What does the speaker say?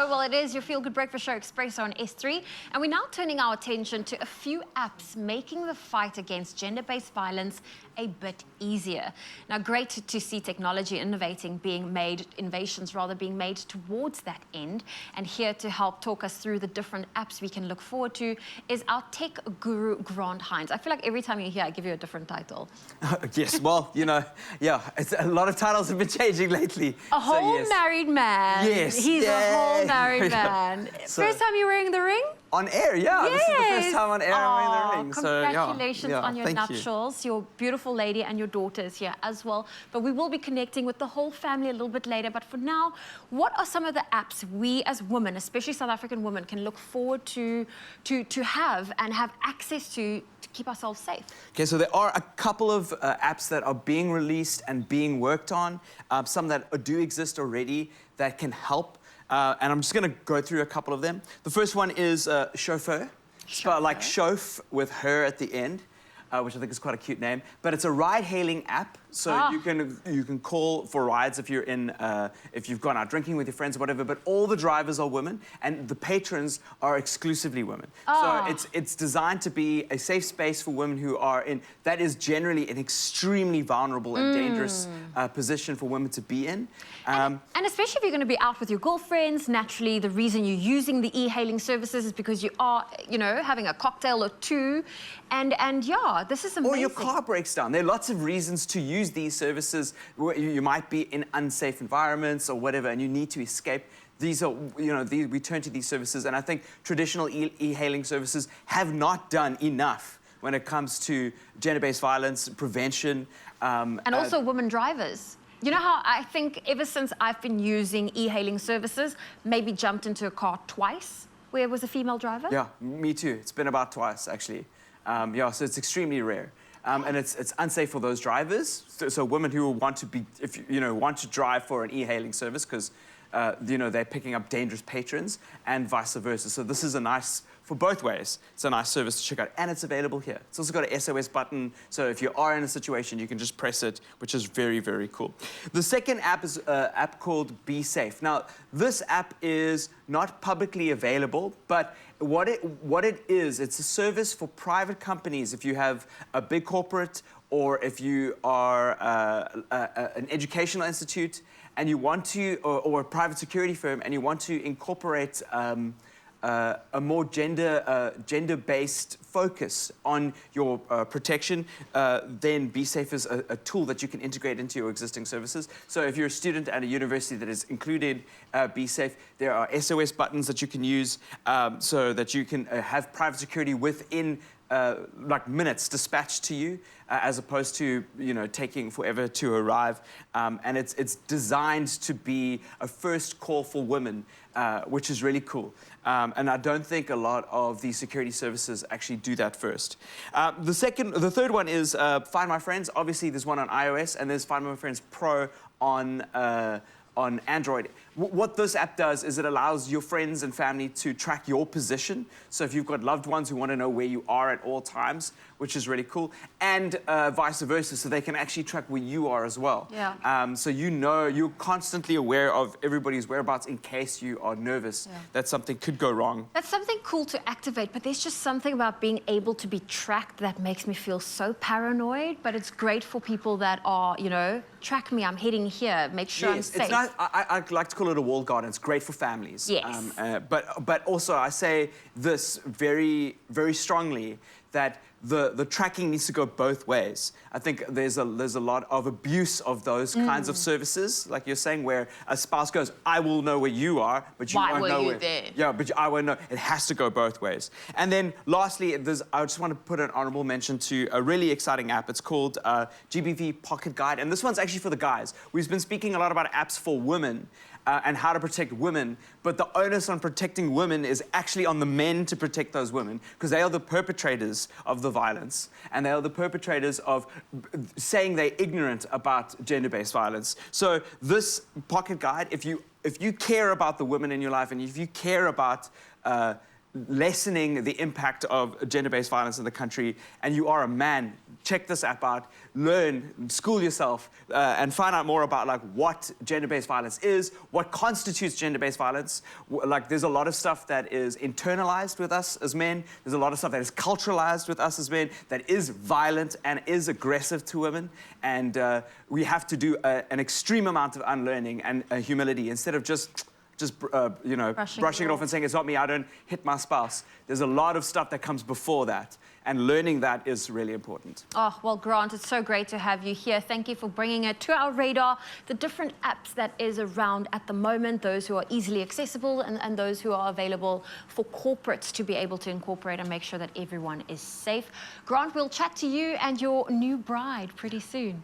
show. Well, it is your Feel Good Breakfast Show, Expresso on S3. And we're now turning our attention to a few apps making the fight against gender-based violence a bit easier. Now, great to see technology innovations being made towards that end. And here to help talk us through the different apps we can look forward to is our tech guru, Grant Hinds. I feel like every time you're here, I give you a different title. Yes, well, you know, yeah, a lot of titles have been changing lately. A whole married man. Yes. He's a whole married man. First time you're wearing the ring? On air, yeah. Yes. This is the first time on air I'm wearing the ring. Congratulations on your nuptials. Your beautiful lady and your daughter is here as well. But we will be connecting with the whole family a little bit later. But for now, what are some of the apps we as women, especially South African women, can look forward to have access to keep ourselves safe? Okay, so there are a couple of apps that are being released and being worked on. Some that do exist already that can help. And I'm just going to go through a couple of them. The first one is Chauffeur. Spelled like chauffe with her at the end, which I think is quite a cute name. But it's a ride-hailing app, so you can call for rides if you're if you've gone out drinking with your friends or whatever. But all the drivers are women, and the patrons are exclusively women. So it's designed to be a safe space for women who are in that is generally an extremely vulnerable and dangerous position for women to be in. And especially if you're going to be out with your girlfriends, naturally the reason you're using the e-hailing services is because you are, you know, having a cocktail or two. And yeah, this is amazing. Or your car breaks down. There are lots of reasons to use these services. You might be in unsafe environments or whatever, and you need to escape. These are, you know, we turn to these services, and I think traditional e-hailing services have not done enough when it comes to gender-based violence, prevention. And also women drivers. You know how I think ever since I've been using e-hailing services, maybe jumped into a car twice where it was a female driver? Yeah, me too. It's been about twice, actually. Yeah, so it's extremely rare. And it's unsafe for those drivers. So women who want to be, want to drive for an e-hailing service because, they're picking up dangerous patrons and vice versa. So this is a nice, for both ways, it's a nice service to check out. And it's available here. It's also got an SOS button. So if you are in a situation, you can just press it, which is very, very cool. The second app is an app called Be Safe. Now, this app is not publicly available, but what it is, it's a service for private companies. If you have a big corporate or if you are an educational institute and you want to, or a private security firm, and you want to incorporate a more gender-based focus on your protection, then Be Safe is a tool that you can integrate into your existing services. So if you're a student at a university that has included Be Safe, there are SOS buttons that you can use so that you can have private security within like minutes dispatched to you, as opposed to taking forever to arrive. And it's designed to be a first call for women, which is really cool. And I don't think a lot of these security services actually do that first. The third one is Find My Friends. Obviously, there's one on iOS, and there's Find My Friends Pro on Android. What this app does is it allows your friends and family to track your position. So if you've got loved ones who want to know where you are at all times, which is really cool, and vice versa, so they can actually track where you are as well. Yeah. So you're constantly aware of everybody's whereabouts in case you are nervous that something could go wrong. That's something cool to activate, but there's just something about being able to be tracked that makes me feel so paranoid, but it's great for people that are, track me, I'm heading here, make sure I'm safe. It's not, I like to call it a walled garden. It's great for families. Yes. But also I say this very, very strongly, that the tracking needs to go both ways. I think there's a lot of abuse of those kinds of services, like you're saying, where a spouse goes, I will know where you are, but you won't know where. There? Yeah, but I won't know. It has to go both ways. And then lastly, I just want to put an honorable mention to a really exciting app. It's called GBV Pocket Guide, and this one's actually for the guys. We've been speaking a lot about apps for women, and how to protect women, but the onus on protecting women is actually on the men to protect those women, because they are the perpetrators of the violence, and they are the perpetrators of saying they're ignorant about gender-based violence. So this pocket guide, if you care about the women in your life, and if you care about lessening the impact of gender-based violence in the country, and you are a man, check this app out, learn, school yourself, and find out more about like what gender-based violence is, what constitutes gender-based violence. Like there's a lot of stuff that is internalized with us as men. There's a lot of stuff that is culturalized with us as men that is violent and is aggressive to women. And we have to do an extreme amount of unlearning and humility instead of just you know, brushing it off and saying, it's not me, I don't hit my spouse. There's a lot of stuff that comes before that, and learning that is really important. Oh, well, Grant, it's so great to have you here. Thank you for bringing it to our radar, the different apps that is around at the moment, those who are easily accessible and those who are available for corporates to be able to incorporate and make sure that everyone is safe. Grant, we'll chat to you and your new bride pretty soon.